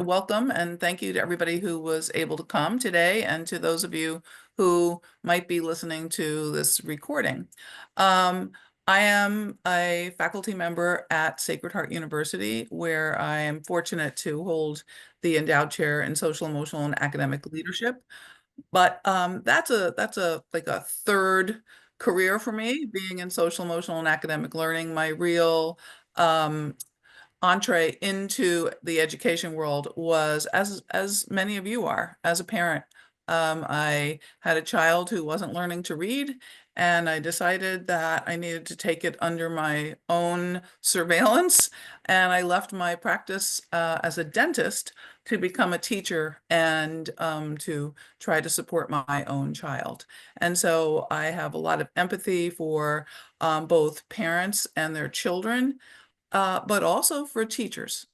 welcome and thank you to everybody who was able to come today and to those of you who might be listening to this recording. Um, I am a faculty member at Sacred Heart University, where I am fortunate to hold the endowed chair in social, emotional, and academic leadership. But that's a like a third career for me, being in social, emotional, and academic learning. My real um, entree into the education world was as many of you are, as a parent. I had a child who wasn't learning to read, and I decided that I needed to take it under my own surveillance. And I left my practice as a dentist to become a teacher and to try to support my own child. And so I have a lot of empathy for both parents and their children, but also for teachers,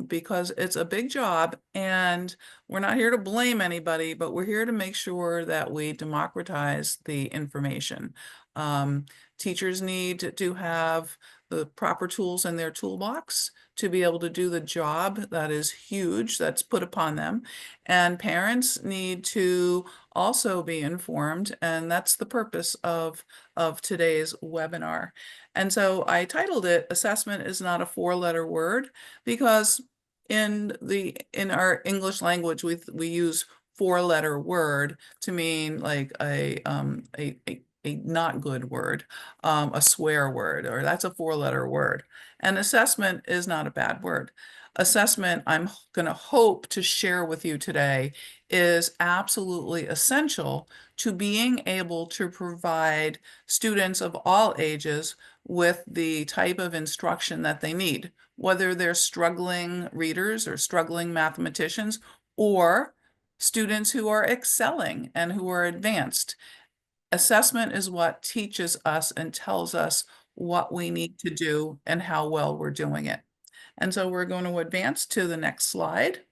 because it's a big job, and we're not here to blame anybody, but we're here to make sure that we democratize the information. Um, Teachers need to have the proper tools in their toolbox to be able to do the job that is huge that's put upon them. And parents need to also be informed, and that's the purpose of today's webinar. And so I titled it "Assessment is Not a Four-Letter Word," because in our English language we use four-letter word to mean like a not good word, a swear word, or that's a four-letter word. And assessment is not a bad word. Assessment, I'm going to hope to share with you today, is absolutely essential to being able to provide students of all ages with the type of instruction that they need, whether they're struggling readers or struggling mathematicians, or students who are excelling and who are advanced. Assessment is what teaches us and tells us what we need to do and how well we're doing it. And so we're going to advance to the next slide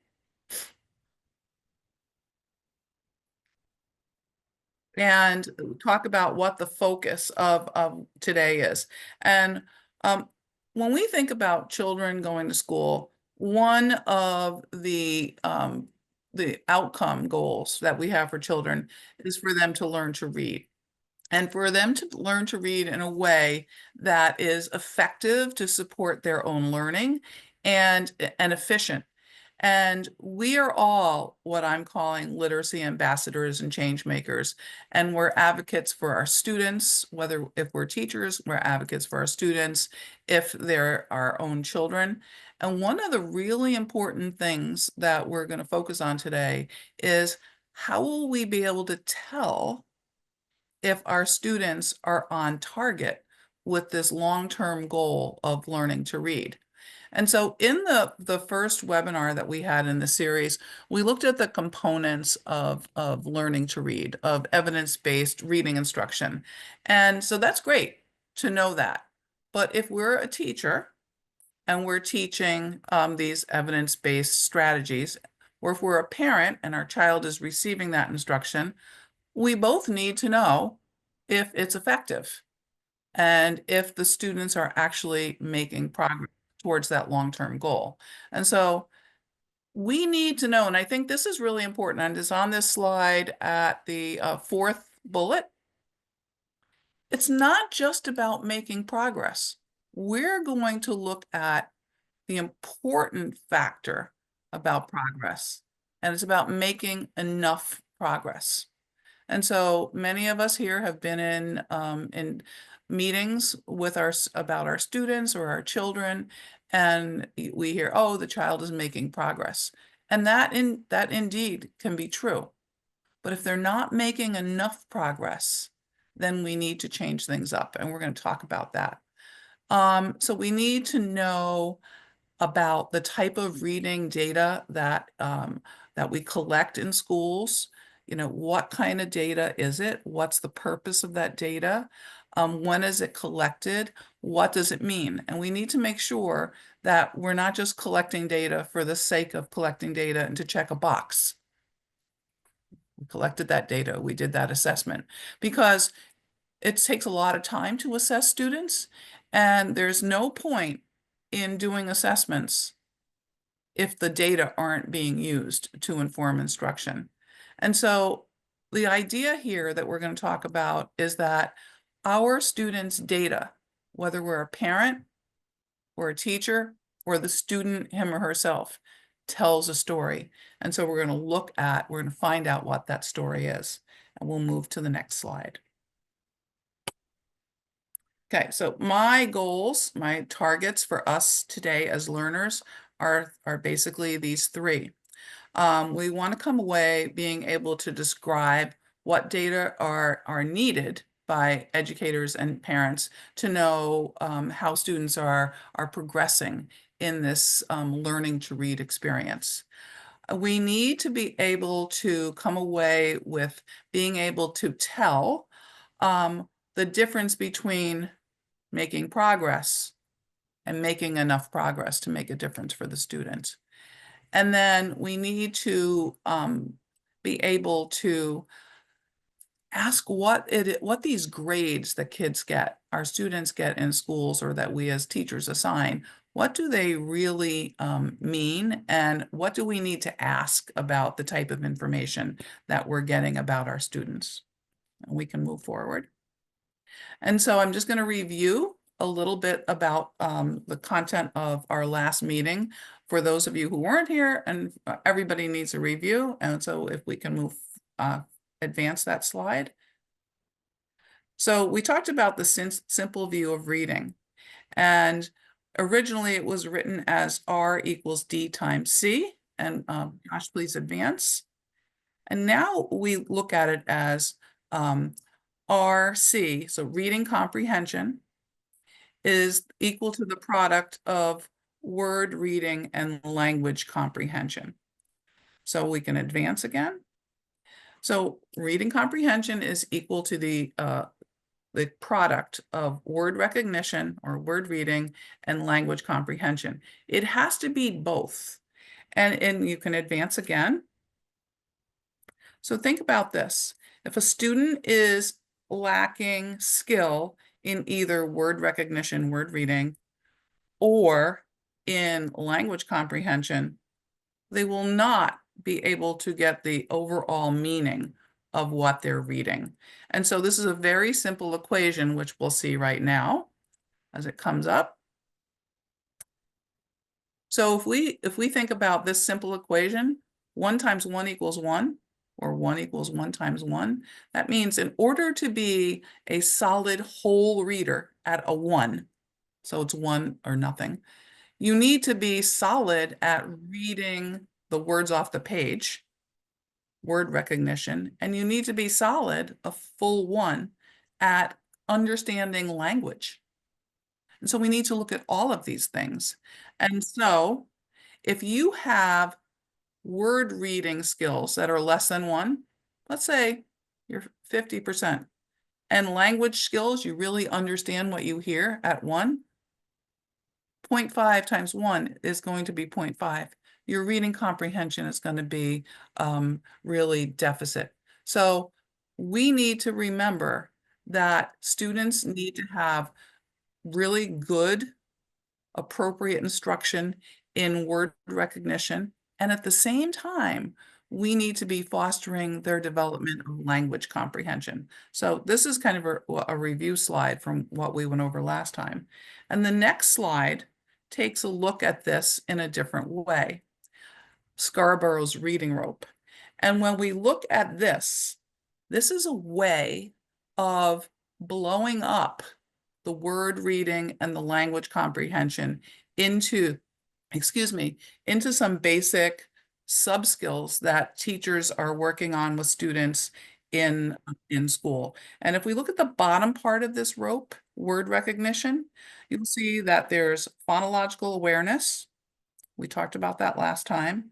and talk about what the focus of today is. And when we think about children going to school, one of the outcome goals that we have for children is for them to learn to read. And for them to learn to read in a way that is effective to support their own learning and efficient. And we are all what I'm calling literacy ambassadors and change makers. And we're advocates for our students, whether if we're teachers, we're advocates for our students, if they're our own children. And one of the really important things that we're going to focus on today is, how will we be able to tell if our students are on target with this long-term goal of learning to read? And so in the first webinar that we had in the series, we looked at the components of learning to read, of evidence-based reading instruction. And so that's great to know that. But if we're a teacher and we're teaching these evidence-based strategies, or if we're a parent and our child is receiving that instruction, we both need to know if it's effective and if the students are actually making progress towards that long-term goal. And so we need to know, and I think this is really important, and it's on this slide at the fourth bullet. It's not just about making progress. We're going to look at the important factor about progress, and it's about making enough progress. And so many of us here have been in meetings with about our students or our children, and we hear, "Oh, the child is making progress," and that indeed can be true. But if they're not making enough progress, then we need to change things up, and we're going to talk about that. So we need to know about the type of reading data that we collect in schools. You know, what kind of data is it? What's the purpose of that data? When is it collected? What does it mean? And we need to make sure that we're not just collecting data for the sake of collecting data and to check a box. We collected that data, we did that assessment, because it takes a lot of time to assess students, and there's no point in doing assessments if the data aren't being used to inform instruction. And so the idea here that we're going to talk about is that our students' data, whether we're a parent or a teacher or the student, him or herself, tells a story. And so we're going to find out what that story is. And we'll move to the next slide. Okay, so my goals, my targets for us today as learners are basically these three. We want to come away being able to describe what data are needed by educators and parents to know how students are progressing in this learning to read experience. We need to be able to come away with being able to tell the difference between making progress and making enough progress to make a difference for the student. And then we need to be able to ask what these grades that kids get, our students get in schools, or that we as teachers assign, what do they really mean? And what do we need to ask about the type of information that we're getting about our students? And we can move forward. And so I'm just going to review a little bit about the content of our last meeting for those of you who weren't here, and everybody needs a review. And so if we can advance that slide. So we talked about the simple view of reading, and originally it was written as R equals D times C, and Josh, please advance. And now we look at it as RC, so reading comprehension, is equal to the product of word reading and language comprehension. So we can advance again. So reading comprehension is equal to the product of word recognition or word reading and language comprehension. It has to be both. And you can advance again. So think about this. If a student is lacking skill in either word recognition, word reading, or in language comprehension, they will not be able to get the overall meaning of what they're reading. And so this is a very simple equation, which we'll see right now as it comes up. So if we think about this simple equation, 1 times 1 equals 1, or 1 equals 1 times 1, that means in order to be a solid whole reader at a 1, so it's 1 or nothing, you need to be solid at reading the words off the page, word recognition, and you need to be solid, a full 1, at understanding language. And so we need to look at all of these things. And so if you have word reading skills that are less than 1, let's say you're 50%, and language skills, you really understand what you hear at 1, 0.5 times 1 is going to be 0.5. Your reading comprehension is going to be really deficit. So we need to remember that students need to have really good, appropriate instruction in word recognition. And at the same time, we need to be fostering their development of language comprehension. So this is kind of a review slide from what we went over last time. And the next slide takes a look at this in a different way. Scarborough's reading rope. And when we look at this, this is a way of blowing up the word reading and the language comprehension into some basic sub-skills that teachers are working on with students in school. And if we look at the bottom part of this rope, word recognition, you'll see that there's phonological awareness. We talked about that last time.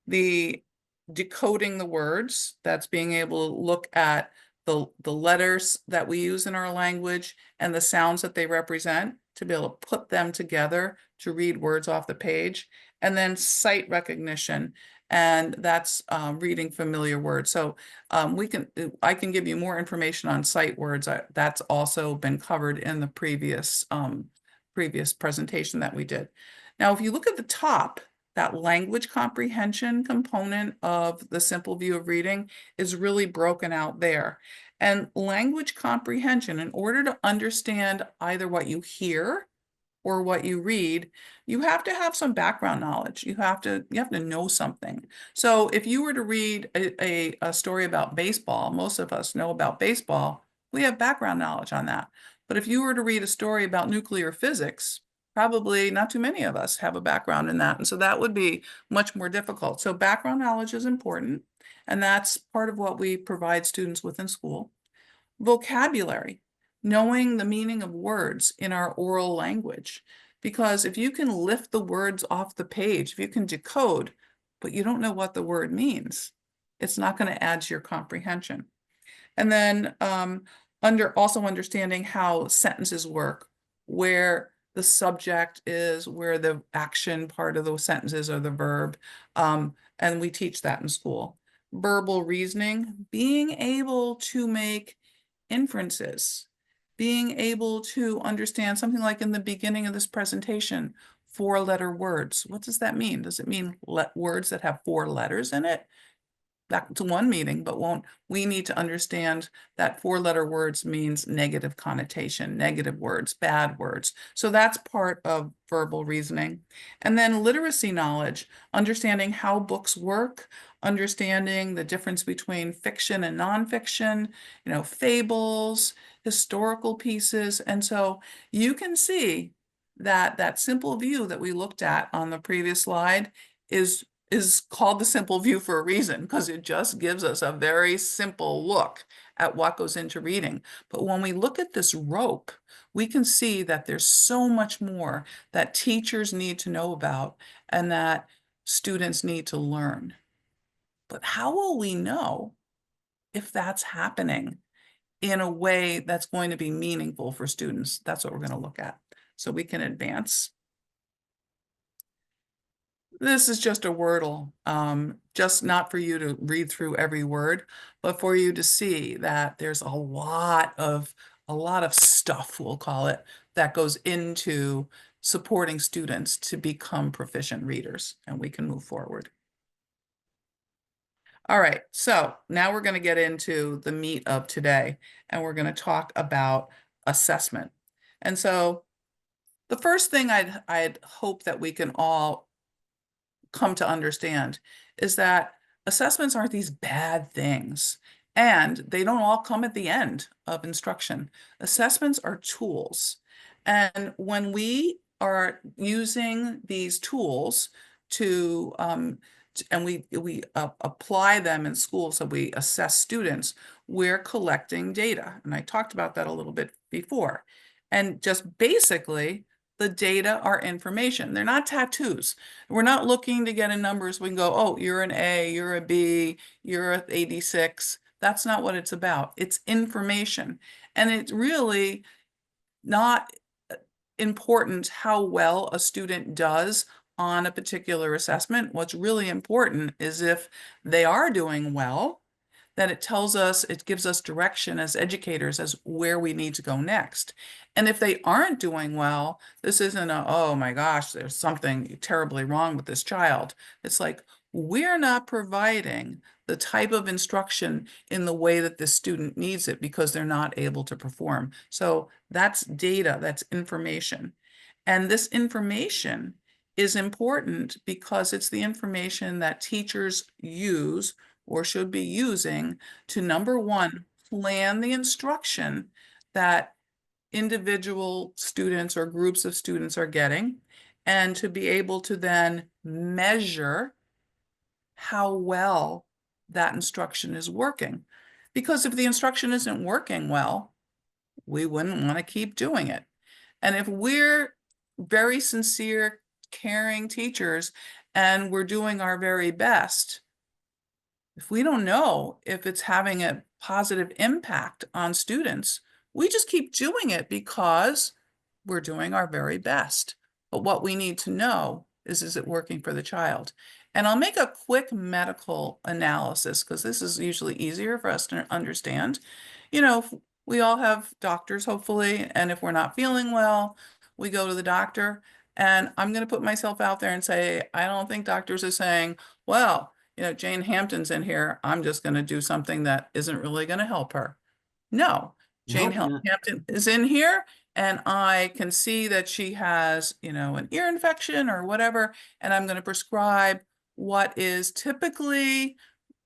The decoding the words, that's being able to look at the letters that we use in our language and the sounds that they represent to be able to put them together to read words off the page. And then sight recognition, and that's reading familiar words. So I can give you more information on sight words. That's also been covered in the previous presentation that we did. Now, if you look at the top, that language comprehension component of the simple view of reading is really broken out there. And language comprehension, in order to understand either what you hear or what you read, you have to have some background knowledge. You have to know something. So if you were to read a story about baseball, most of us know about baseball, we have background knowledge on that. But if you were to read a story about nuclear physics, probably not too many of us have a background in that. And so that would be much more difficult. So background knowledge is important, and that's part of what we provide students with in school. Vocabulary, knowing the meaning of words in our oral language. Because if you can lift the words off the page, if you can decode, but you don't know what the word means, it's not going to add to your comprehension. And then also understanding how sentences work, where the subject is, where the action part of those sentences or the verb. And we teach that in school. Verbal reasoning, being able to make inferences, being able to understand something like in the beginning of this presentation, 4-letter words. What does that mean? Does it mean words that have 4 letters in it? That's one meaning, but we need to understand that 4-letter words means negative connotation, negative words, bad words. So that's part of verbal reasoning. And then literacy knowledge, understanding how books work, understanding the difference between fiction and nonfiction, fables, historical pieces. And so you can see that that simple view that we looked at on the previous slide is called the simple view for a reason, because it just gives us a very simple look at what goes into reading. But when we look at this rope, we can see that there's so much more that teachers need to know about and that students need to learn. But how will we know if that's happening in a way that's going to be meaningful for students? That's what we're going to look at. So we can advance. This is just a Wordle, just not for you to read through every word, but for you to see that there's a lot of stuff, we'll call it, that goes into supporting students to become proficient readers, and we can move forward. All right, so now we're going to get into the meat of today, and we're going to talk about assessment. And so the first thing I'd hope that we can all come to understand is that assessments aren't these bad things, and they don't all come at the end of instruction. Assessments are tools. And when we are using these tools and we apply them in school, so we assess students, we're collecting data. And I talked about that a little bit before. And just basically, the data are information. They're not tattoos. We're not looking to get in numbers. We can go, oh, you're an A, you're a B, you're an 86. That's not what it's about. It's information. And it's really not important how well a student does on a particular assessment. What's really important is if they are doing well, that it gives us direction as educators as where we need to go next. And if they aren't doing well, this isn't oh my gosh, there's something terribly wrong with this child. It's like, we're not providing the type of instruction in the way that the student needs it because they're not able to perform. So that's data, that's information. And this information is important because it's the information that teachers use or should be using to, number one, plan the instruction that individual students or groups of students are getting, and to be able to then measure how well that instruction is working. Because if the instruction isn't working well, we wouldn't want to keep doing it. And if we're very sincere, caring teachers and we're doing our very best, if we don't know if it's having a positive impact on students, we just keep doing it because we're doing our very best. But what we need to know is it working for the child? And I'll make a quick medical analysis because this is usually easier for us to understand. We all have doctors, hopefully, and if we're not feeling well, we go to the doctor. And I'm going to put myself out there and say, I don't think doctors are saying, well, Jane Hampton's in here. I'm just going to do something that isn't really going to help her. No, Jane Nope. Yeah. Hampton is in here, and I can see that she has, an ear infection or whatever, and I'm going to prescribe what is typically,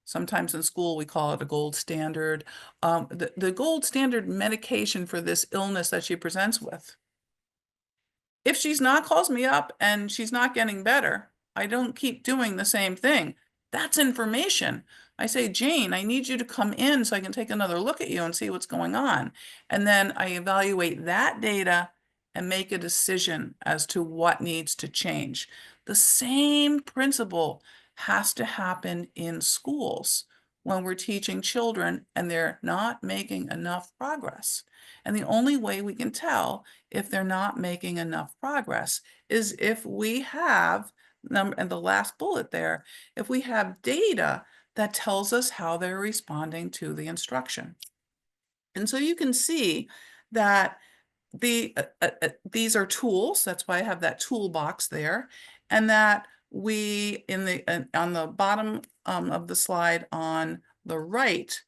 sometimes in school we call it a gold standard, the gold standard medication for this illness that she presents with. If she's not calls me up and she's not getting better, I don't keep doing the same thing. That's information. I say, Jane, I need you to come in so I can take another look at you and see what's going on. And then I evaluate that data and make a decision as to what needs to change. The same principle has to happen in schools when we're teaching children and they're not making enough progress. And the only way we can tell if they're not making enough progress is if we have, and the last bullet there, if we have data that tells us how they're responding to the instruction. And so you can see that these are tools. That's why I have that toolbox there. And that we, on the bottom of the slide on the right,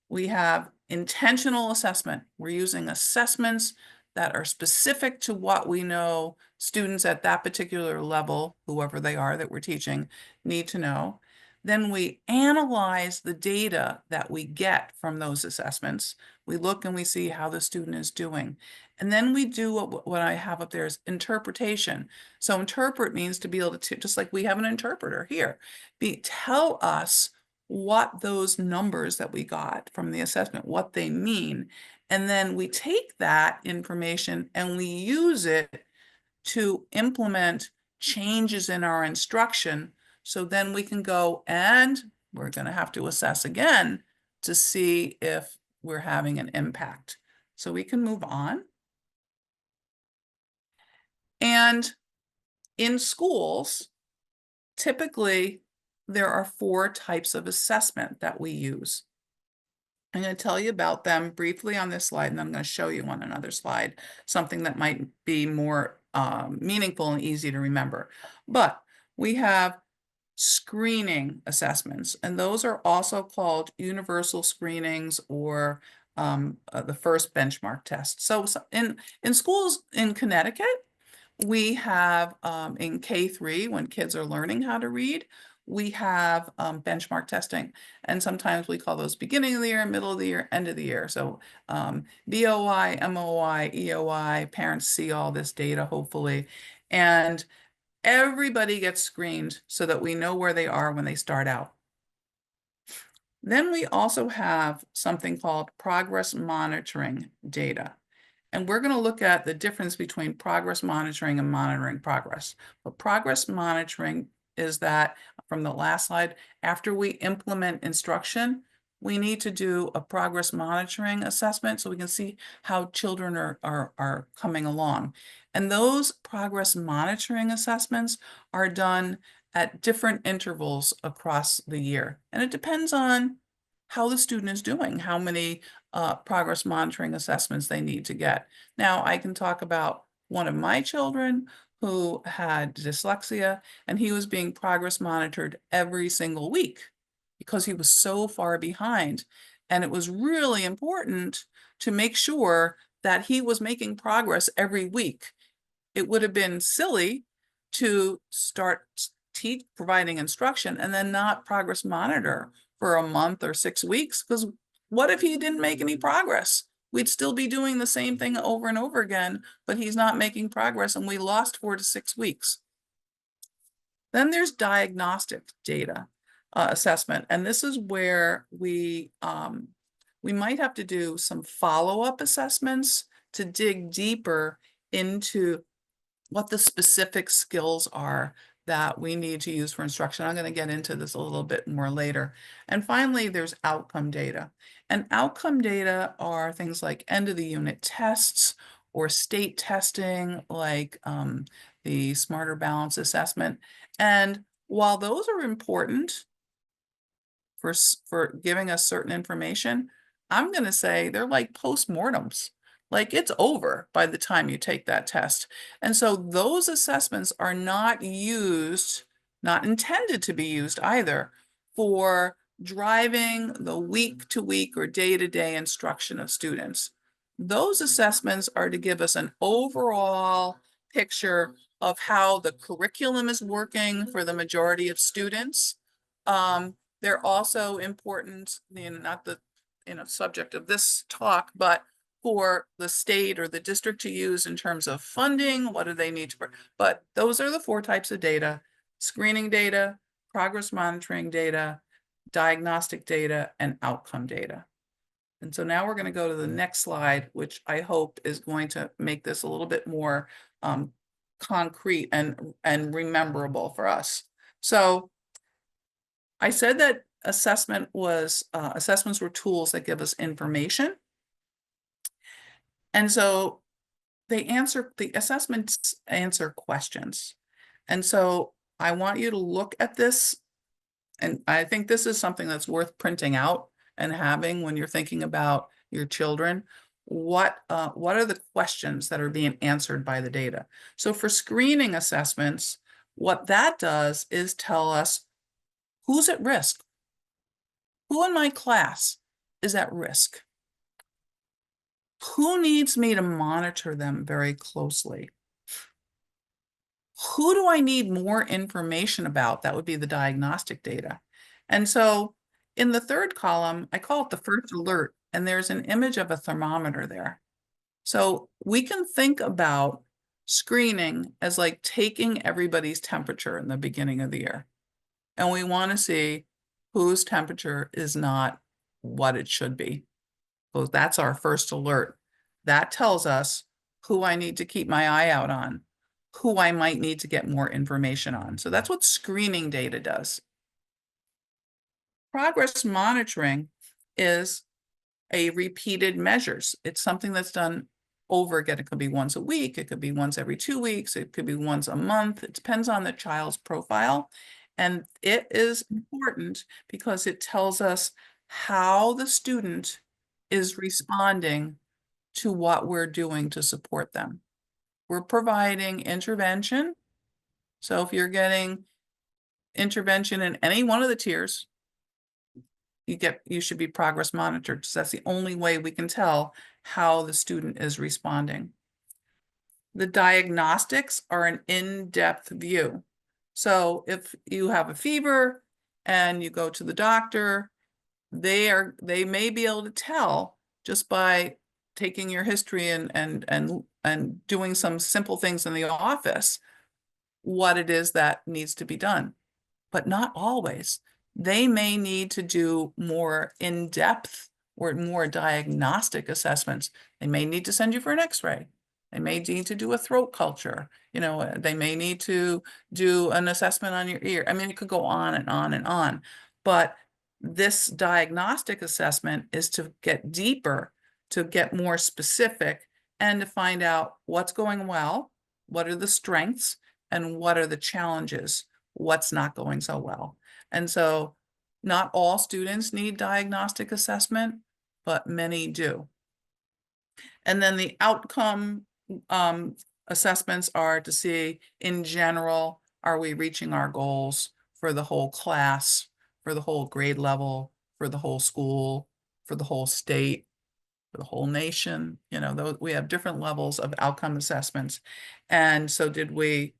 we have intentional assessment. We're using assessments that are specific to what we know students at that particular level, whoever they are that we're teaching, need to know. Then we analyze the data that we get from those assessments. We look and we see how the student is doing. And then we do what I have up there is interpretation. So interpret means to be able to, just like we have an interpreter here, tell us what those numbers that we got from the assessment, what they mean. And then we take that information and we use it to implement changes in our instruction. So then we can go and we're going to have to assess again to see if we're having an impact. So we can move on. And in schools, typically there are 4 types of assessment that we use. I'm going to tell you about them briefly on this slide, and I'm going to show you on another slide something that might be more meaningful and easy to remember. But we have screening assessments, and those are also called universal screenings or the first benchmark test. So in schools in Connecticut, we have in K-3, when kids are learning how to read, we have benchmark testing. And sometimes we call those beginning of the year, middle of the year, end of the year. So BOI, MOI, EOI, parents see all this data, hopefully. And everybody gets screened so that we know where they are when they start out. Then we also have something called progress monitoring data. And we're going to look at the difference between progress monitoring and monitoring progress. But progress monitoring is that, from the last slide, after we implement instruction, we need to do a progress monitoring assessment so we can see how children are coming along. And those progress monitoring assessments are done at different intervals across the year. And it depends on how the student is doing, how many progress monitoring assessments they need to get. Now, I can talk about one of my children who had dyslexia, and he was being progress monitored every single week because he was so far behind. And it was really important to make sure that he was making progress every week. It would have been silly to start providing instruction and then not progress monitor for a month or 6 weeks, because what if he didn't make any progress? We'd still be doing the same thing over and over again, but he's not making progress and we lost 4 to 6 weeks. Then there's diagnostic data assessment, and this is where we might have to do some follow-up assessments to dig deeper into what the specific skills are that we need to use for instruction. I'm going to get into this a little bit more later. And finally, there's outcome data. And outcome data are things like end of the unit tests or state testing, like the Smarter Balance assessment. And while those are important for giving us certain information, I'm going to say they're like postmortems. Like it's over by the time you take that test. And so those assessments are not used, not intended to be used either, for driving the week-to-week or day-to-day instruction of students. Those assessments are to give us an overall picture of how the curriculum is working for the majority of students. They're also important, not the subject of this talk, but for the state or the district to use in terms of funding, what do they need to, but those are the 4 types of data: screening data, progress monitoring data, diagnostic data, and outcome data. And so now we're going to go to the next slide, which I hope is going to make this a little bit more concrete and rememberable for us. So I said that assessments were tools that give us information. And so the assessments answer questions. And so I want you to look at this, and I think this is something that's worth printing out and having when you're thinking about your children. What are the questions that are being answered by the data? So for screening assessments, what that does is tell us who's at risk. Who in my class is at risk? Who needs me to monitor them very closely? Who do I need more information about? That would be the diagnostic data. And so in the third column, I call it the first alert, and there's an image of a thermometer there. So we can think about screening as like taking everybody's temperature in the beginning of the year. And we want to see whose temperature is not what it should be. So that's our first alert. That tells us who I need to keep my eye out on, who I might need to get more information on. So that's what screening data does. Progress monitoring is a repeated measures. It's something that's done over again. It could be once a week, it could be once every 2 weeks, it could be once a month. It depends on the child's profile. And it is important because it tells us how the student is responding to what we're doing to support them. We're providing intervention. So if you're getting intervention in any one of the tiers, you should be progress monitored. So that's the only way we can tell how the student is responding. The diagnostics are an in-depth view. So if you have a fever and you go to the doctor, they may be able to tell just by taking your history and doing some simple things in the office what it is that needs to be done, but not always. They may need to do more in-depth or more diagnostic assessments. They may need to send you for an X-ray. They may need to do a throat culture. They may need to do an assessment on your ear. I mean, it could go on and on and on. But this diagnostic assessment is to get deeper, to get more specific, and to find out what's going well, what are the strengths, and what are the challenges, what's not going so well. And so not all students need diagnostic assessment, but many do. And then the outcome assessments are to see, in general, are we reaching our goals for the whole class, for the whole grade level, for the whole school, for the whole state, for the whole nation? We have different levels of outcome assessments. And so did we,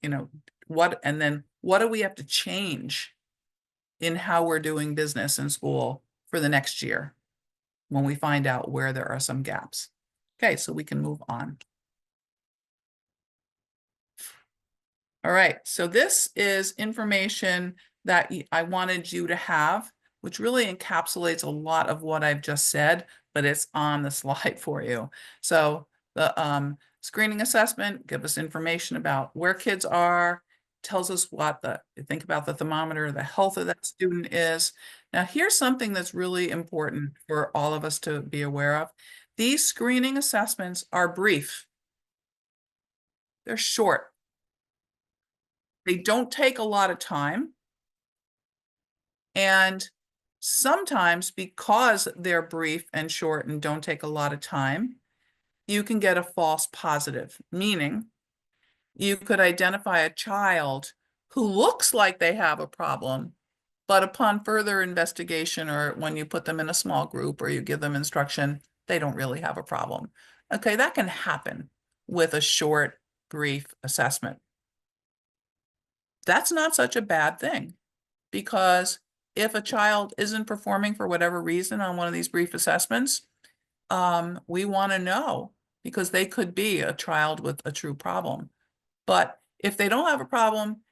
what do we have to change in how we're doing business in school for the next year when we find out where there are some gaps? Okay, so we can move on. All right, so this is information that I wanted you to have, which really encapsulates a lot of what I've just said, but it's on the slide for you. So the screening assessment gives us information about where kids are, tells us think about the thermometer, the health of that student is. Now, here's something that's really important for all of us to be aware of. These screening assessments are brief. They're short. They don't take a lot of time. And sometimes because they're brief and short and don't take a lot of time, you can get a false positive, meaning you could identify a child who looks like they have a problem, but upon further investigation, or when you put them in a small group or you give them instruction, they don't really have a problem. Okay, that can happen with a short, brief assessment. That's not such a bad thing, because if a child isn't performing for whatever reason on one of these brief assessments, we want to know, because they could be a child with a true problem. But if they don't have a problem,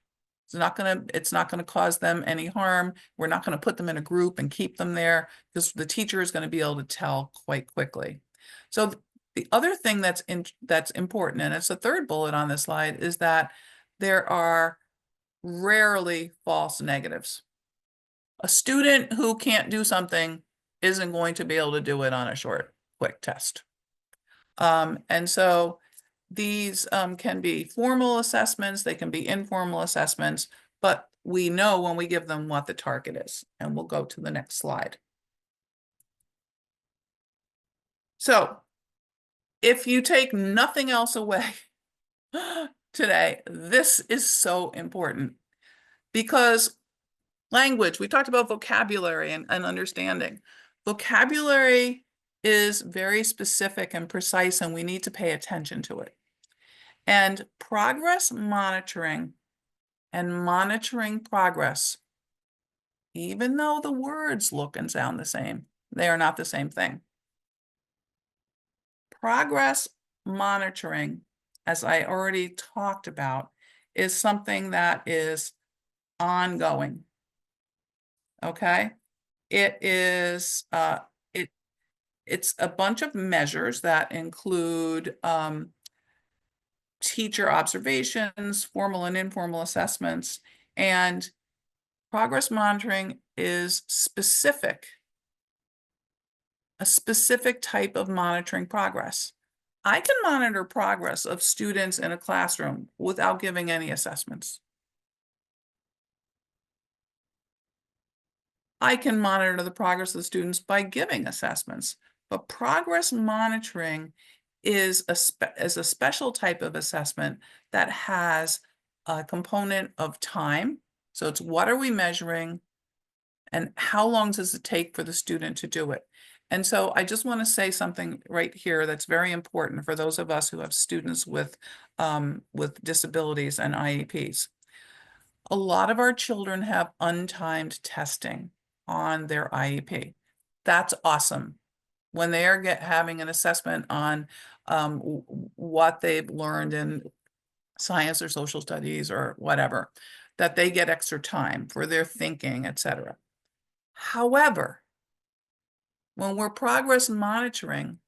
it's not gonna cause them any harm. We're not gonna put them in a group and keep them there, because the teacher is gonna be able to tell quite quickly. So the other thing that's important, and it's the third bullet on this slide, is that there are rarely false negatives. A student who can't do something isn't going to be able to do it on a short, quick test. And so these can be formal assessments, they can be informal assessments, but we know when we give them what the target is. And we'll go to the next slide. So if you take nothing else away today, this is so important, because language, we talked about vocabulary and understanding. Vocabulary is very specific and precise, and we need to pay attention to it. And progress monitoring and monitoring progress, even though the words look and sound the same, they are not the same thing. Progress monitoring, as I already talked about, is something that is ongoing. Okay? It is it's a bunch of measures that include teacher observations, formal and informal assessments, and progress monitoring is a specific type of monitoring progress. I can monitor progress of students in a classroom without giving any assessments. I can monitor the progress of the students by giving assessments, but progress monitoring is a special type of assessment that has a component of time. So it's, what are we measuring and how long does it take for the student to do it? And so I just want to say something right here that's very important for those of us who have students with disabilities and IEPs. A lot of our children have untimed testing on their IEP. That's awesome. When they are having an assessment on what they've learned in science or social studies or whatever, that they get extra time for their thinking, etc. However, when we're progress monitoring,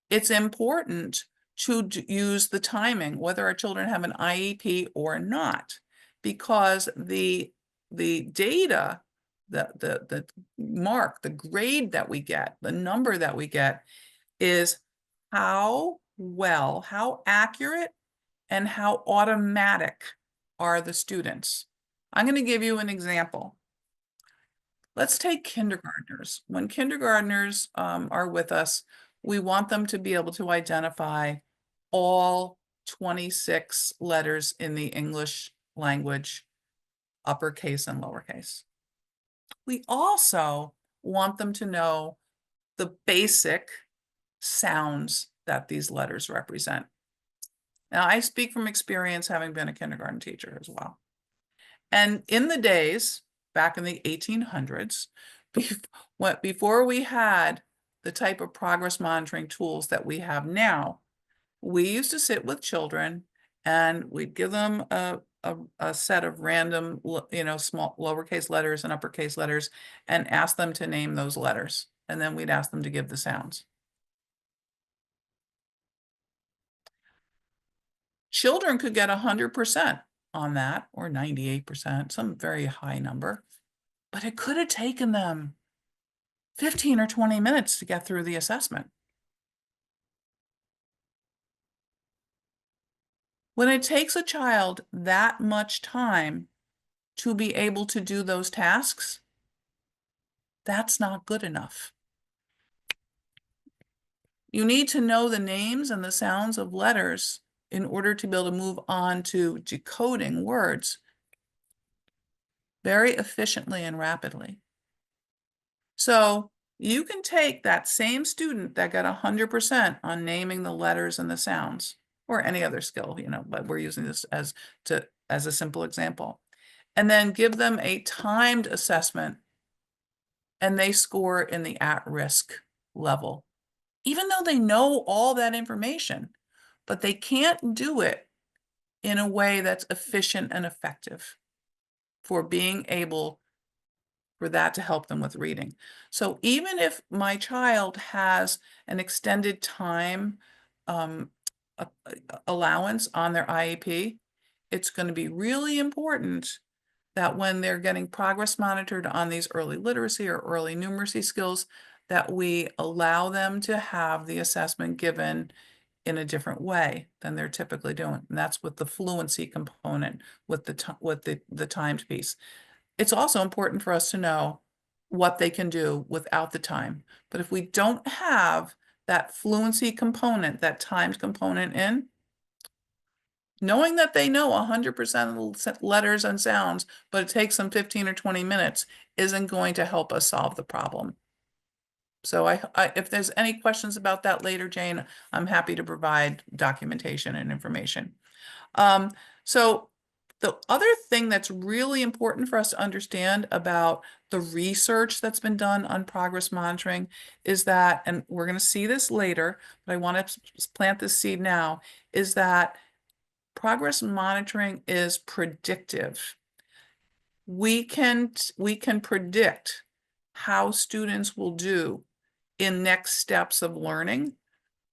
it's important to use the timing, whether our children have an IEP or not, because the data, the mark, the grade that we get, the number that we get, is how well, how accurate, and how automatic are the students. I'm going to give you an example. Let's take kindergartners. When kindergartners are with us, we want them to be able to identify all 26 letters in the English language, uppercase and lowercase. We also want them to know the basic sounds that these letters represent. Now, I speak from experience, having been a kindergarten teacher as well. And in the days, back in the 1800s, before we had the type of progress monitoring tools that we have now, we used to sit with children and we'd give them a set of random, small lowercase letters and uppercase letters, and ask them to name those letters. And then we'd ask them to give the sounds. Children could get 100% on that, or 98%, some very high number, but it could have taken them 15 or 20 minutes to get through the assessment. When it takes a child that much time to be able to do those tasks, that's not good enough. You need to know the names and the sounds of letters in order to be able to move on to decoding words very efficiently and rapidly. So you can take that same student that got 100% on naming the letters and the sounds, or any other skill, but we're using this as a simple example, and then give them a timed assessment, and they score in the at-risk level, even though they know all that information, but they can't do it in a way that's efficient and effective for being able for that to help them with reading. So even if my child has an extended time um, allowance on their IEP, it's going to be really important that when they're getting progress monitored on these early literacy or early numeracy skills, that we allow them to have the assessment given in a different way than they're typically doing. And that's with the fluency component, with the timed piece. It's also important for us to know what they can do without the time. But if we don't have that fluency component, that timed component in, knowing that they know 100% of the letters and sounds, but it takes them 15 or 20 minutes, isn't going to help us solve the problem. So if there's any questions about that later, Jane, I'm happy to provide documentation and information. So the other thing that's really important for us to understand about the research that's been done on progress monitoring is that, and we're going to see this later, but I want to plant this seed now, is that progress monitoring is predictive. We can predict how students will do in next steps of learning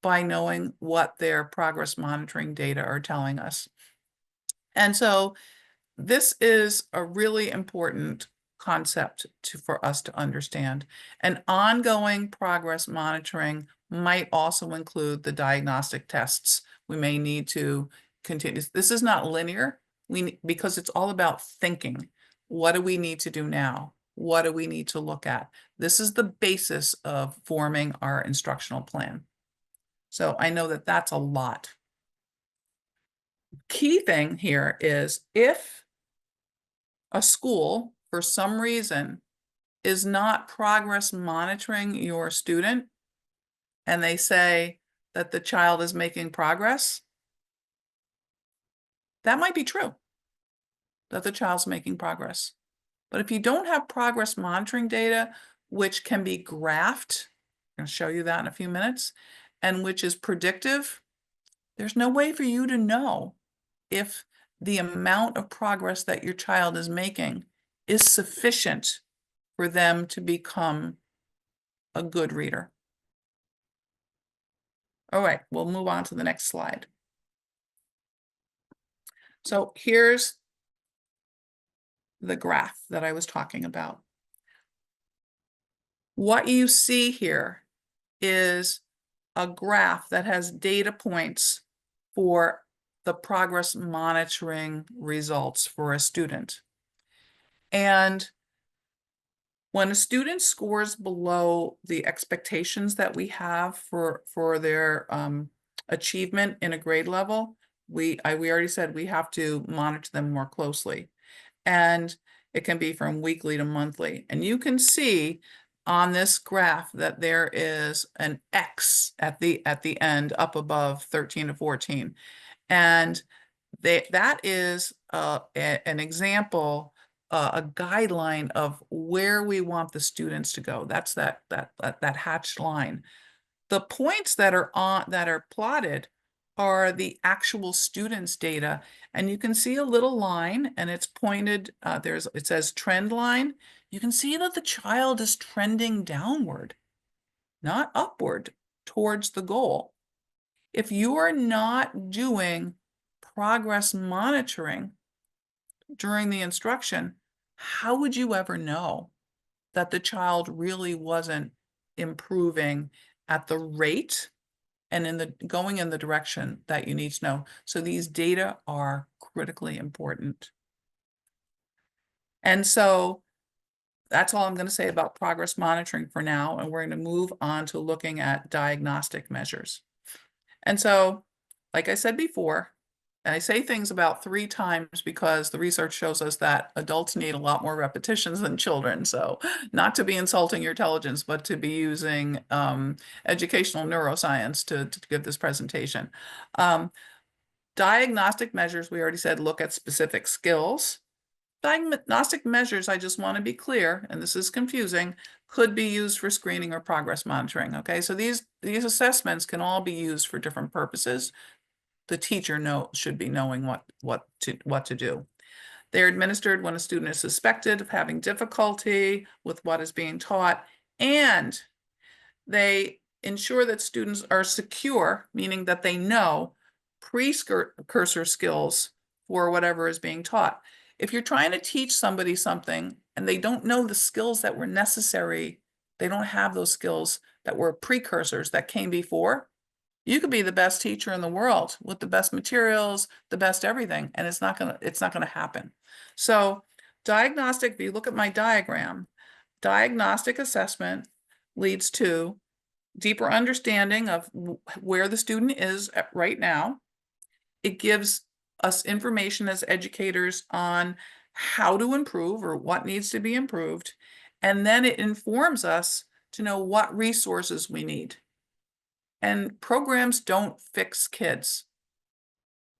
by knowing what their progress monitoring data are telling us. And so this is a really important concept for us to understand. And ongoing progress monitoring might also include the diagnostic tests. We may need to continue. This is not linear because it's all about thinking. What do we need to do now? What do we need to look at? This is the basis of forming our instructional plan. So I know that that's a lot. Key thing here is if a school, for some reason, is not progress monitoring your student, and they say that the child is making progress, that might be true, that the child's making progress. But if you don't have progress monitoring data, which can be graphed, I'm going to show you that in a few minutes, and which is predictive, there's no way for you to know if the amount of progress that your child is making is sufficient for them to become a good reader. All right, we'll move on to the next slide. So here's the graph that I was talking about. What you see here is a graph that has data points for the progress monitoring results for a student. And when a student scores below the expectations that we have for their achievement in a grade level, we already said we have to monitor them more closely. And it can be from weekly to monthly. And you can see on this graph that there is an X at the end up above 13 to 14. And that is an example, a guideline of where we want the students to go. That's that hatched line. The points that are plotted are the actual students' data, and you can see a little line, and it's pointed. It says trend line. You can see that the child is trending downward, not upward, towards the goal. If you are not doing progress monitoring during the instruction, how would you ever know that the child really wasn't improving at the rate and going in the direction that you need to know? So these data are critically important. And so that's all I'm going to say about progress monitoring for now. And we're going to move on to looking at diagnostic measures. And so, like I said before, I say things about 3 times because the research shows us that adults need a lot more repetitions than children. So not to be insulting your intelligence, but to be using educational neuroscience to give this presentation. Diagnostic measures, we already said, look at specific skills. Diagnostic measures, I just want to be clear, and this is confusing, could be used for screening or progress monitoring. Okay, so these assessments can all be used for different purposes. The teacher should be knowing what to do. They're administered when a student is suspected of having difficulty with what is being taught, and they ensure that students are secure, meaning that they know precursor skills for whatever is being taught. If you're trying to teach somebody something and they don't know the skills that were necessary, they don't have those skills that were precursors that came before, you could be the best teacher in the world with the best materials, the best everything, and it's not gonna happen. So diagnostic, if you look at my diagram, diagnostic assessment leads to deeper understanding of where the student is right now. It gives us information as educators on how to improve or what needs to be improved. And then it informs us to know what resources we need. And programs don't fix kids.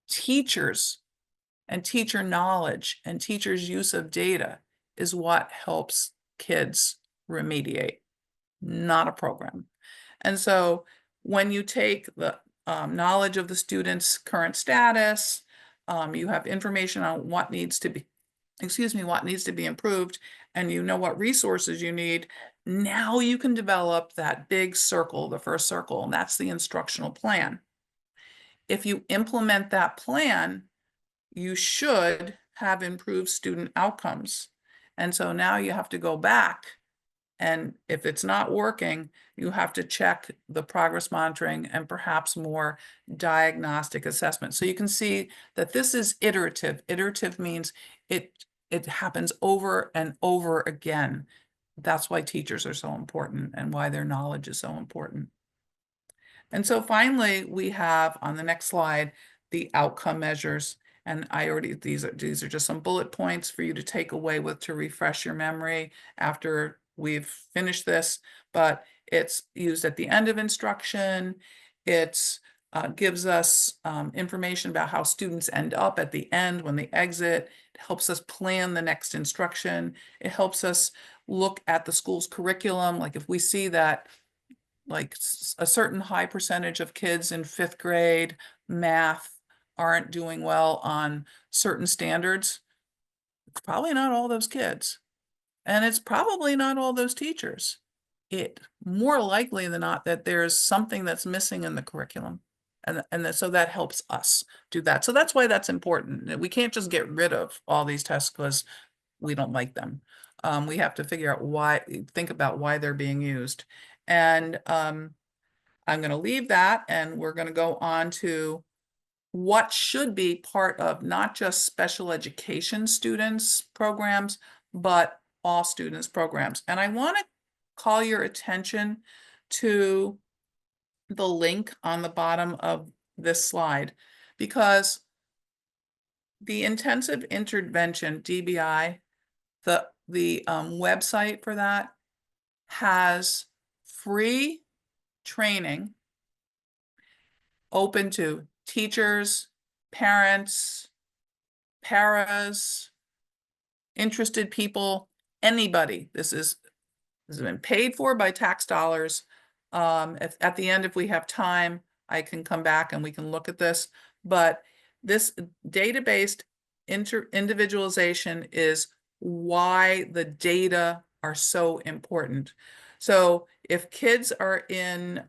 Teachers and teacher knowledge and teachers' use of data is what helps kids remediate, not a program. And so when you take the knowledge of the student's current status, you have information on what needs to be, what needs to be improved, and you know what resources you need, now you can develop that big circle, the first circle, and that's the instructional plan. If you implement that plan, you should have improved student outcomes. And so now you have to go back, and if it's not working, you have to check the progress monitoring and perhaps more diagnostic assessment. So you can see that this is iterative. Iterative means it happens over and over again. That's why teachers are so important and why their knowledge is so important. And so finally, we have on the next slide, the outcome measures. And these are just some bullet points for you to take away with to refresh your memory after we've finished this, but it's used at the end of instruction. It gives us information about how students end up at the end when they exit. It helps us plan the next instruction. It helps us look at the school's curriculum. Like if we see that like a certain high percentage of kids in 5th grade math aren't doing well on certain standards, it's probably not all those kids. And it's probably not all those teachers. It more likely than not that there's something that's missing in the curriculum. So that helps us do that. So that's why that's important. We can't just get rid of all these tests because we don't like them. We have to figure out think about why they're being used. And I'm going to leave that, and we're going to go on to what should be part of not just special education students programs, but all students programs. And I want to call your attention to the link on the bottom of this slide, because the intensive intervention, DBI, the website for that has free training open to teachers, parents, paras, interested people, anybody. This has been paid for by tax dollars. At the end, if we have time, I can come back and we can look at this. But this data-based individualization is why the data are so important. So if kids are in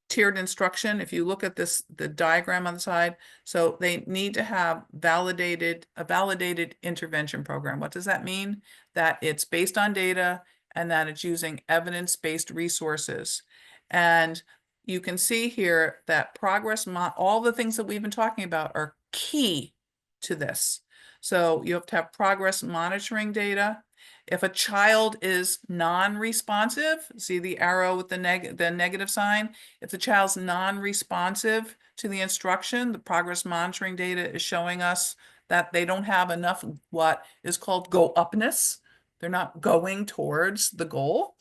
tiered instruction, if you look at the diagram on the side, so they need to have a validated intervention program. What does that mean? That it's based on data and that it's using evidence-based resources. And you can see here that all the things that we've been talking about are key to this. So you have to have progress monitoring data. If a child is non-responsive, see the arrow with the negative sign? If the child's non-responsive to the instruction, the progress monitoring data is showing us that they don't have enough what is called go-upness. They're not going towards the goal.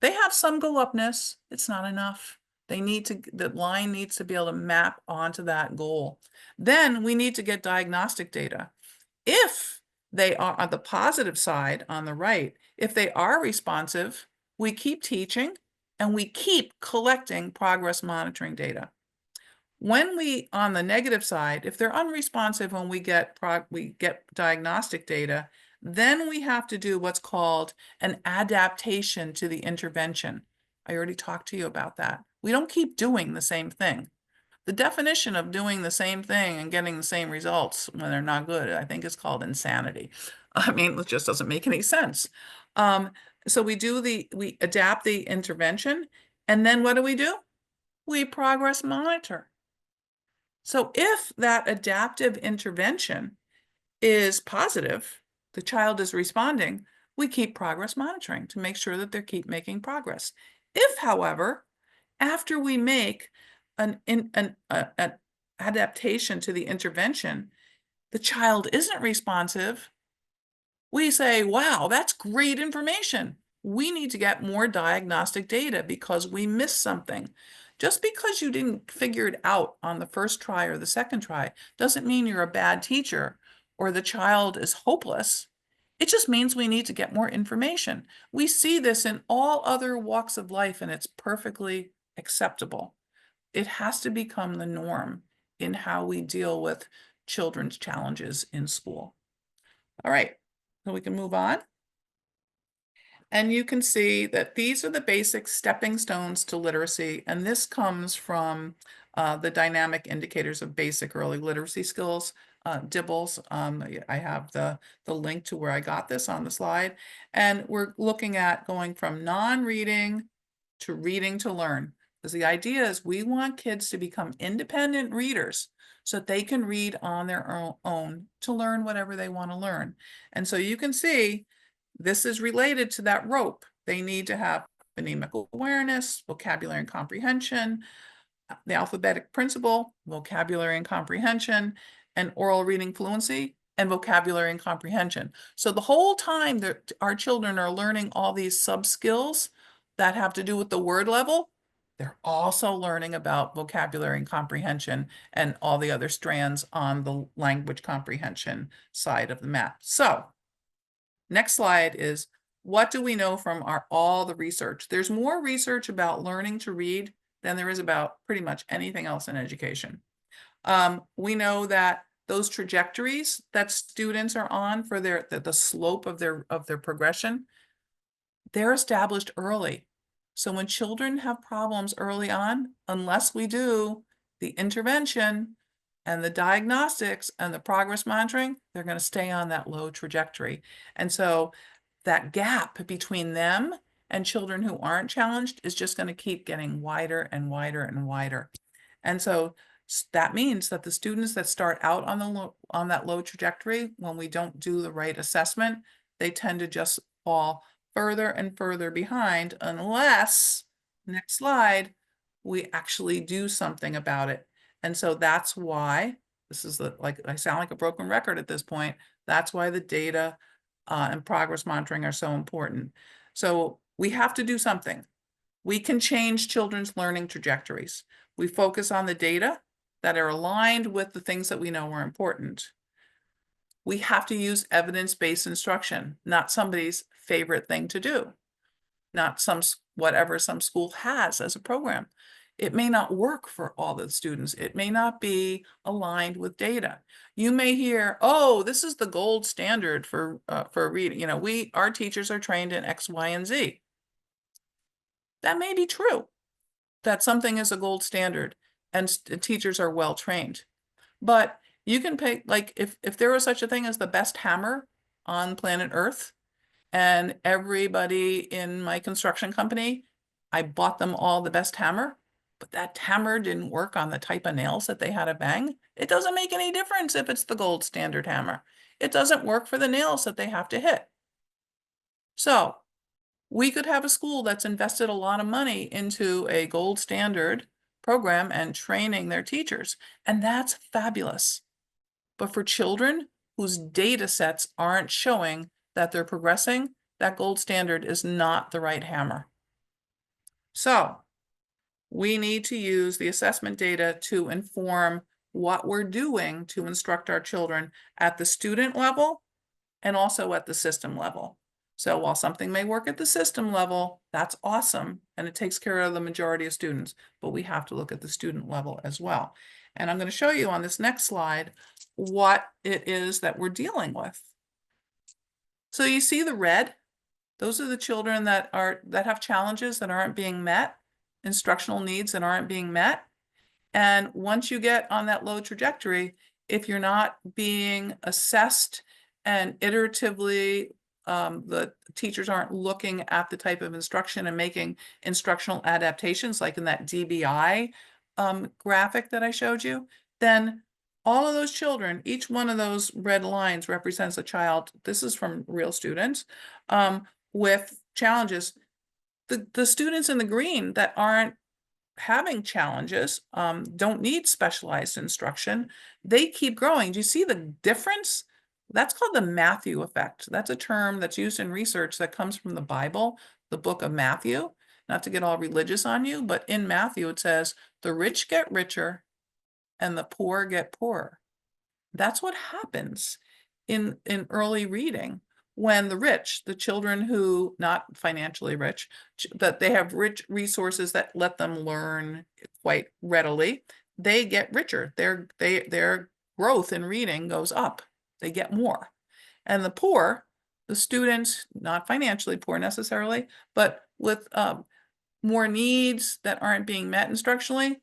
They have some go-upness. It's not enough. The line needs to be able to map onto that goal. Then we need to get diagnostic data. If they are on the positive side on the right, if they are responsive, we keep teaching and we keep collecting progress monitoring data. When we, on the negative side, if they're unresponsive when we get diagnostic data, then we have to do what's called an adaptation to the intervention. I already talked to you about that. We don't keep doing the same thing. The definition of doing the same thing and getting the same results when they're not good, I think is called insanity. I mean, it just doesn't make any sense. So we adapt the intervention, and then what do? We progress monitor. So if that adaptive intervention is positive, the child is responding, we keep progress monitoring to make sure that they keep making progress. If, however, after we make an adaptation to the intervention, the child isn't responsive, we say, wow, that's great information. We need to get more diagnostic data because we missed something. Just because you didn't figure it out on the first try or the second try doesn't mean you're a bad teacher or the child is hopeless. It just means we need to get more information. We see this in all other walks of life, and it's perfectly acceptable. It has to become the norm in how we deal with children's challenges in school. All right, so we can move on. And you can see that these are the basic stepping stones to literacy. And this comes from the dynamic indicators of basic early literacy skills, DIBELS. I have the link to where I got this on the slide. And we're looking at going from non-reading to reading to learn. Because the idea is we want kids to become independent readers so that they can read on their own to learn whatever they want to learn. And so you can see this is related to that rope. They need to have phonemic awareness, vocabulary and comprehension, the alphabetic principle, vocabulary and comprehension, and oral reading fluency, and vocabulary and comprehension. So the whole time that our children are learning all these sub-skills that have to do with the word level, they're also learning about vocabulary and comprehension and all the other strands on the language comprehension side of the map. So next slide is, what do we know from all the research? There's more research about learning to read than there is about pretty much anything else in education. We know that those trajectories that students are on for the slope of their progression, they're established early. So when children have problems early on, unless we do the intervention and the diagnostics and the progress monitoring, they're going to stay on that low trajectory. And so that gap between them and children who aren't challenged is just going to keep getting wider and wider and wider. And so that means that the students that start out on that low trajectory, when we don't do the right assessment, they tend to just fall further and further behind unless, next slide, we actually do something about it. And so that's why, this is like, I sound like a broken record at this point, that's why the data and progress monitoring are so important. So we have to do something. We can change children's learning trajectories. We focus on the data that are aligned with the things that we know are important. We have to use evidence-based instruction, not somebody's favorite thing to do, not whatever some school has as a program. It may not work for all the students. It may not be aligned with data. You may hear, oh, this is the gold standard for reading. You know, our teachers are trained in X, Y, and Z. That may be true, that something is a gold standard and teachers are well trained. But you can pay, like, if there was such a thing as the best hammer on planet Earth, and everybody in my construction company, I bought them all the best hammer, but that hammer didn't work on the type of nails that they had to bang. It doesn't make any difference if it's the gold standard hammer. It doesn't work for the nails that they have to hit. So we could have a school that's invested a lot of money into a gold standard program and training their teachers, and that's fabulous. But for children whose data sets aren't showing that they're progressing, that gold standard is not the right hammer. So we need to use the assessment data to inform what we're doing to instruct our children at the student level and also at the system level. So while something may work at the system level, that's awesome, and it takes care of the majority of students, but we have to look at the student level as well. And I'm going to show you on this next slide what it is that we're dealing with. So you see the red? Those are the children that have challenges that aren't being met, instructional needs that aren't being met. And once you get on that low trajectory, if you're not being assessed and iteratively, the teachers aren't looking at the type of instruction and making instructional adaptations, like in that DBI graphic that I showed you, then all of those children, each one of those red lines represents a child. This is from real students with challenges. The students in the green that aren't having challenges, don't need specialized instruction, they keep growing. Do you see the difference? That's called the Matthew effect. That's a term that's used in research that comes from the Bible, the book of Matthew. Not to get all religious on you, but in Matthew it says, the rich get richer and the poor get poorer. That's what happens in early reading when the rich, the children who not financially rich, that they have rich resources that let them learn quite readily, they get richer. Their growth in reading goes up. They get more. And the poor, the students, not financially poor necessarily, but with more needs that aren't being met instructionally,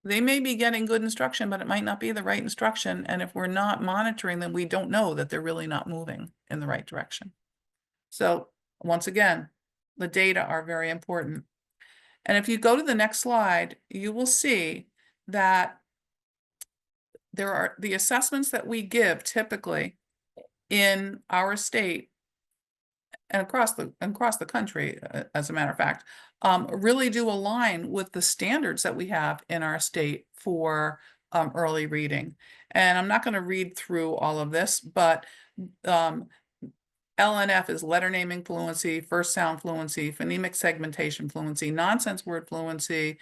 they may be getting good instruction, but it might not be the right instruction. And if we're not monitoring them, we don't know that they're really not moving in the right direction. So once again, the data are very important. And if you go to the next slide, you will see that there are the assessments that we give typically in our state and across the country, as a matter of fact, really do align with the standards that we have in our state for early reading. And I'm not going to read through all of this, but LNF is letter naming fluency, first sound fluency, phonemic segmentation fluency, nonsense word fluency,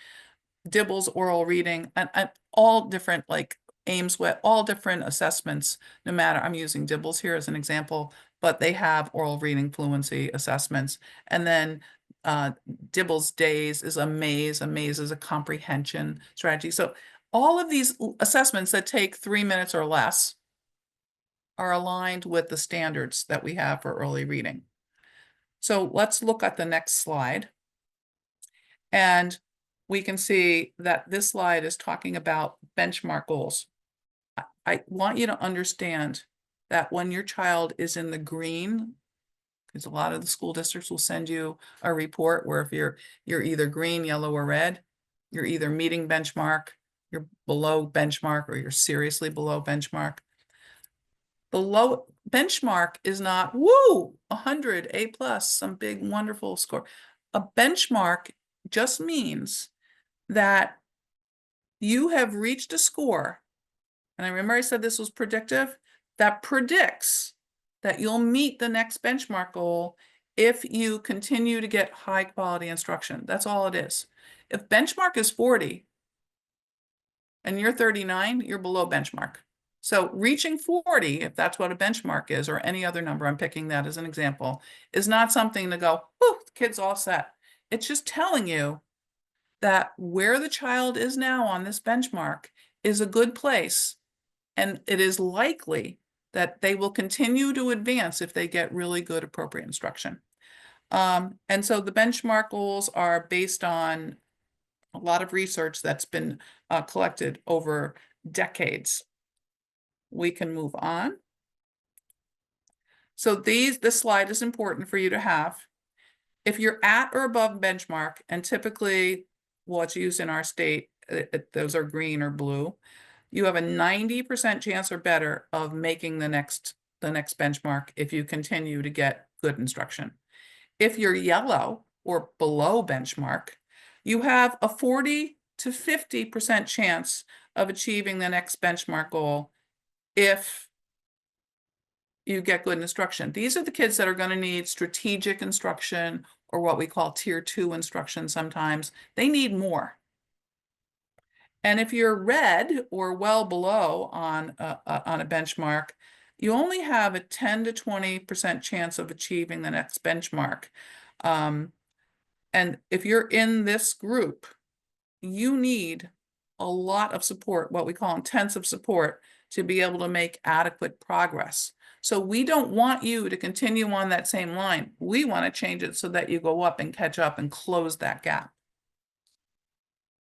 Dibble's oral reading, and all different, like Ames, all different assessments, no matter, I'm using Dibble's here as an example, but they have oral reading fluency assessments. And then Dibble's Days is a maze. A maze is a comprehension strategy. So all of these assessments that take 3 minutes or less are aligned with the standards that we have for early reading. So let's look at the next slide. And we can see that this slide is talking about benchmark goals. I want you to understand that when your child is in the green, because a lot of the school districts will send you a report where if you're either green, yellow, or red, you're either meeting benchmark, you're below benchmark, or you're seriously below benchmark. Below benchmark is not, woo, 100, A+, some big wonderful score. A benchmark just means that you have reached a score, and I remember I said this was predictive, that predicts that you'll meet the next benchmark goal if you continue to get high quality instruction. That's all it is. If benchmark is 40 and you're 39, you're below benchmark. So reaching 40, if that's what a benchmark is, or any other number, I'm picking that as an example, is not something to go, oh, the kid's all set. It's just telling you that where the child is now on this benchmark is a good place. And it is likely that they will continue to advance if they get really good, appropriate instruction. And so the benchmark goals are based on a lot of research that's been collected over decades. We can move on. So this slide is important for you to have. If you're at or above benchmark, and typically what's used in our state, those are green or blue, you have a 90% chance or better of making the next the next benchmark if you continue to get good instruction. If you're yellow or below benchmark, you have a 40 to 50% chance of achieving the next benchmark goal if you get good instruction. These are the kids that are going to need strategic instruction, or what we call tier 2 instruction sometimes. They need more. And if you're red or well below on a benchmark, you only have a 10 to 20% chance of achieving the next benchmark. And if you're in this group, you need a lot of support, what we call intensive support, to be able to make adequate progress. So we don't want you to continue on that same line. We want to change it so that you go up and catch up and close that gap.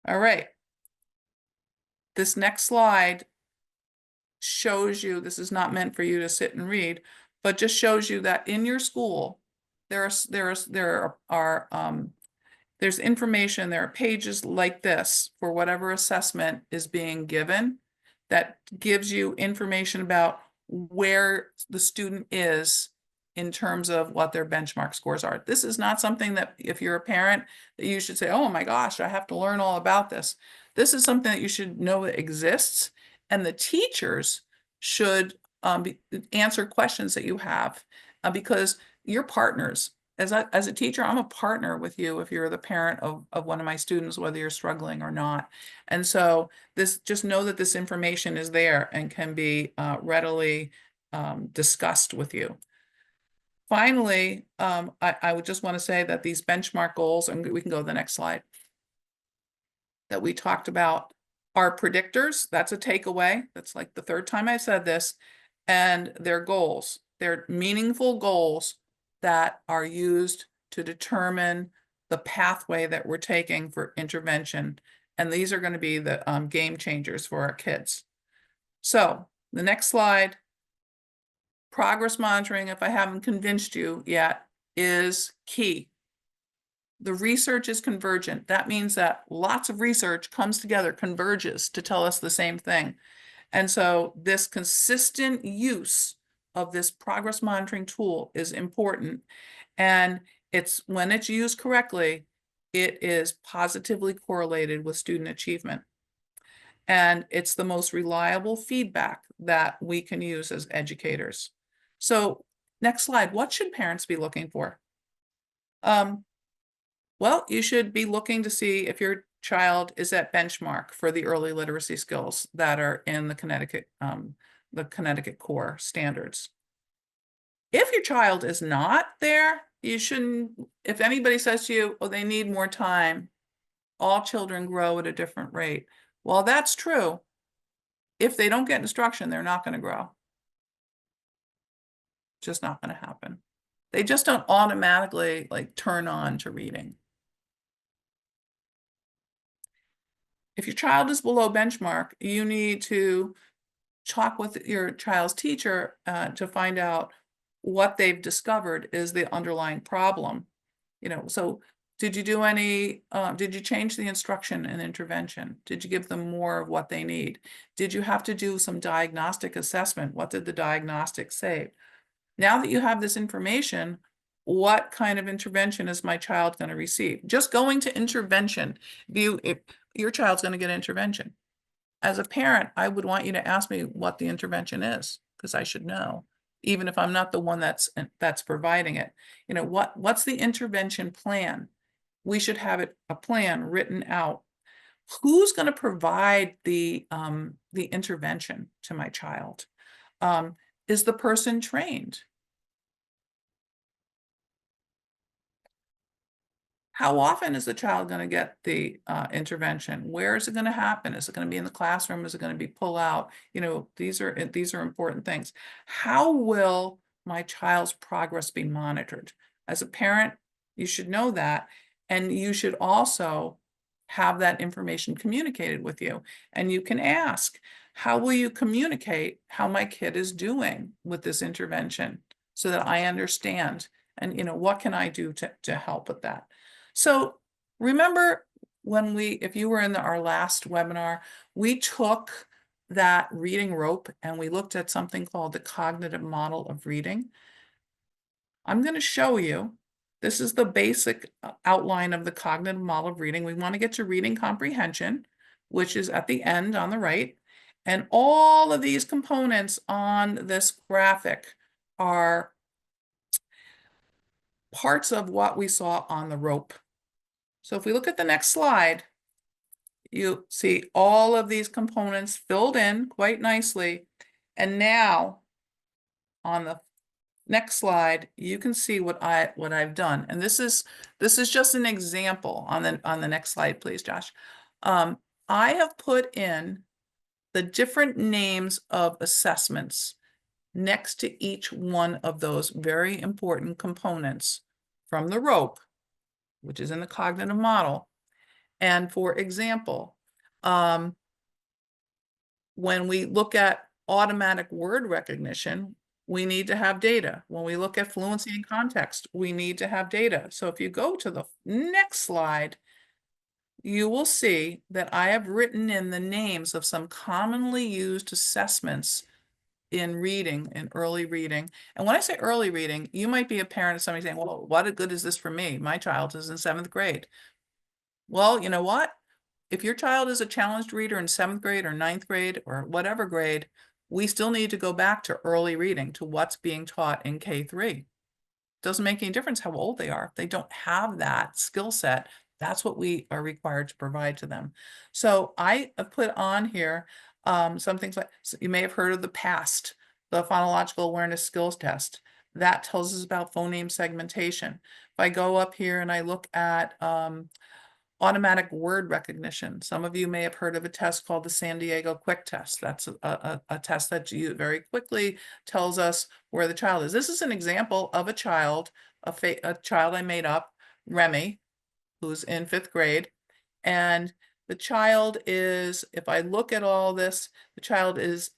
All right. This next slide shows you, this is not meant for you to sit and read, but just shows you that in your school, there's information, there are pages like this for whatever assessment is being given that gives you information about where the student is in terms of what their benchmark scores are. This is not something that if you're a parent that you should say, oh my gosh, I have to learn all about this. This is something that you should know that exists, and the teachers should answer questions that you have because you're partners. As a teacher, I'm a partner with you if you're the parent of one of my students, whether you're struggling or not. And so just know that this information is there and can be readily discussed with you. Finally, I would just want to say that these benchmark goals, and we can go to the next slide, that we talked about are predictors. That's a takeaway. That's like the third time I said this. And they're goals. They're meaningful goals that are used to determine the pathway that we're taking for intervention. And these are going to be the game changers for our kids. So the next slide, progress monitoring, if I haven't convinced you yet, is key. The research is convergent. That means that lots of research comes together, converges to tell us the same thing. And so this consistent use of this progress monitoring tool is important. And when it's used correctly, it is positively correlated with student achievement. And it's the most reliable feedback that we can use as educators. So next slide, what should parents be looking for? Well, you should be looking to see if your child is at benchmark for the early literacy skills that are in the Connecticut core standards. If your child is not there, you shouldn't, if anybody says to you, oh, they need more time, all children grow at a different rate. Well, that's true. If they don't get instruction, they're not going to grow. Just not going to happen. They just don't automatically turn on to reading. If your child is below benchmark, you need to talk with your child's teacher to find out what they've discovered is the underlying problem. So did you did you change the instruction and intervention? Did you give them more of what they need? Did you have to do some diagnostic assessment? What did the diagnostic say? Now that you have this information, what kind of intervention is my child going to receive? Just going to intervention, if your child's going to get intervention. As a parent, I would want you to ask me what the intervention is, because I should know, even if I'm not the one that's providing it. What's the intervention plan? We should have a plan written out. Who's going to provide the intervention to my child? Is the person trained? How often is the child going to get the intervention? Where is it going to happen? Is it going to be in the classroom? Is it going to be pull out? These are important things. How will my child's progress be monitored? As a parent, you should know that, and you should also have that information communicated with you. And you can ask, how will you communicate how my kid is doing with this intervention so that I understand? And what can I do to help with that? So remember if you were in our last webinar, we took that reading rope and we looked at something called the cognitive model of reading, I'm going to show you. This is the basic outline of the cognitive model of reading. We want to get to reading comprehension, which is at the end on the right. And all of these components on this graphic are parts of what we saw on the rope. So if we look at the next slide, you see all of these components filled in quite nicely. And now on the next slide, you can see what I've done. And this is just an example on the next slide, please, Josh. I have put in the different names of assessments next to each one of those very important components from the rope, which is in the cognitive model. And for example, when we look at automatic word recognition, we need to have data. When we look at fluency and context, we need to have data. So if you go to the next slide, you will see that I have written in the names of some commonly used assessments in reading, in early reading. And when I say early reading, you might be a parent of somebody saying, well, what good is this for me? My child is in 7th grade. Well, you know what? If your child is a challenged reader in 7th grade or 9th grade or whatever grade, we still need to go back to early reading, to what's being taught in K3. Doesn't make any difference how old they are. If they don't have that skill set, that's what we are required to provide to them. So I have put on here some things like, so you may have heard of the PAST, the Phonological Awareness Skills Test. That tells us about phoneme segmentation. If I go up here and I look at automatic word recognition. Some of you may have heard of a test called the San Diego Quick Test. That's a test that you very quickly tells us where the child is. This is an example of a child, a child I made up, Remy, who's in 5th grade. And the child is, if I look at all this, the child is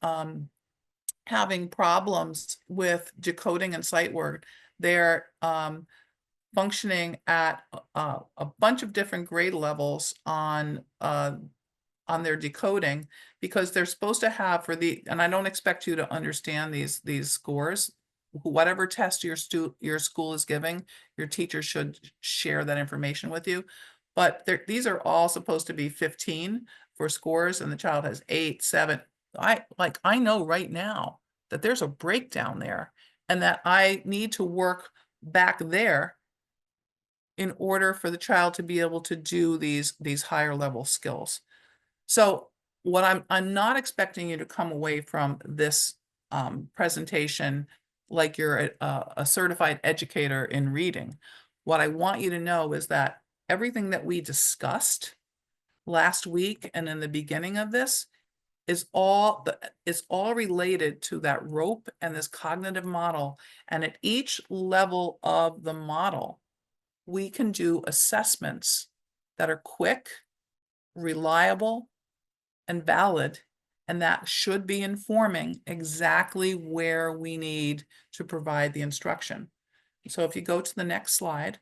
having problems with decoding and sight word. They're functioning at a bunch of different grade levels on their decoding, because they're supposed to have for the, and I don't expect you to understand these scores. Whatever test your school is giving, your teacher should share that information with you. But these are all supposed to be 15 for scores, and the child has 8, 7. I know right now that there's a breakdown there, and that I need to work back there in order for the child to be able to do these higher level skills. So what I'm not expecting you to come away from this presentation like you're a certified educator in reading. What I want you to know is that everything that we discussed last week and in the beginning of this is all related to that rope and this cognitive model. And at each level of the model, we can do assessments that are quick, reliable, and valid, and that should be informing exactly where we need to provide the instruction. So if you go to the next slide,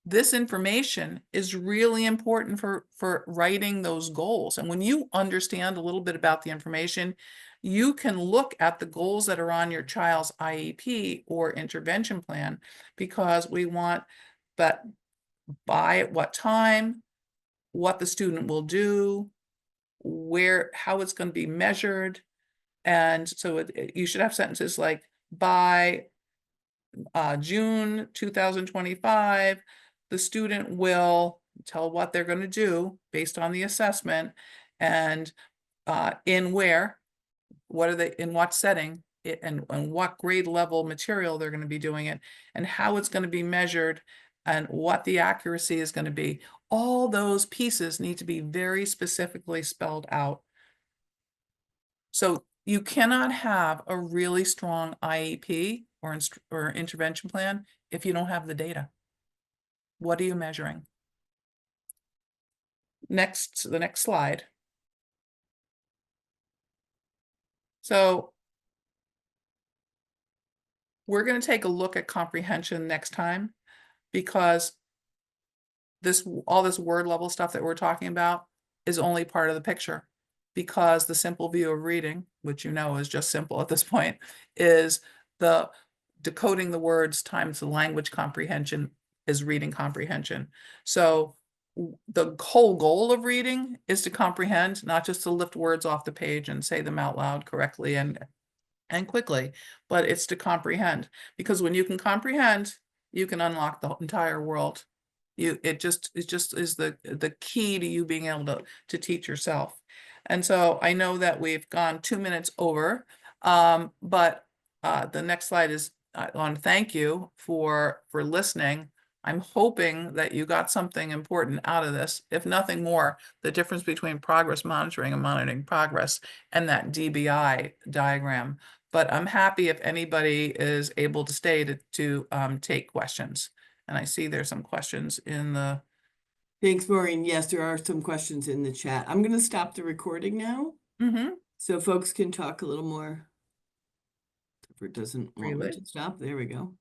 this information is really important for writing those goals. And when you understand a little bit about the information, you can look at the goals that are on your child's IEP or intervention plan, because we want that by at what time, what the student will do, how it's going to be measured. And so you should have sentences like, by June 2025, the student will tell what they're going to do based on the assessment, and in where, what are they, in what setting, and what grade level material they're going to be doing it, and how it's going to be measured, and what the accuracy is going to be. All those pieces need to be very specifically spelled out. So you cannot have a really strong IEP or intervention plan if you don't have the data. What are you measuring? Next, the next slide. So we're going to take a look at comprehension next time, because all this word level stuff that we're talking about is only part of the picture, because the simple view of reading, which you know is just simple at this point, is the decoding the words times the language comprehension is reading comprehension. So the whole goal of reading is to comprehend, not just to lift words off the page and say them out loud correctly and quickly, but it's to comprehend. Because when you can comprehend, you can unlock the entire world. It just is the key to you being able to teach yourself. And so I know that we've gone 2 minutes over, but the next slide is I want to thank you for listening. I'm hoping that you got something important out of this, if nothing more, the difference between progress monitoring and monitoring progress and that DBI diagram. But I'm happy if anybody is able to stay to take questions. And I see there's some questions in the. Thanks, Maureen. Yes, there are some questions in the chat. I'm going to stop the recording now so folks can talk a little more. If it doesn't want me Really? to stop, there we go.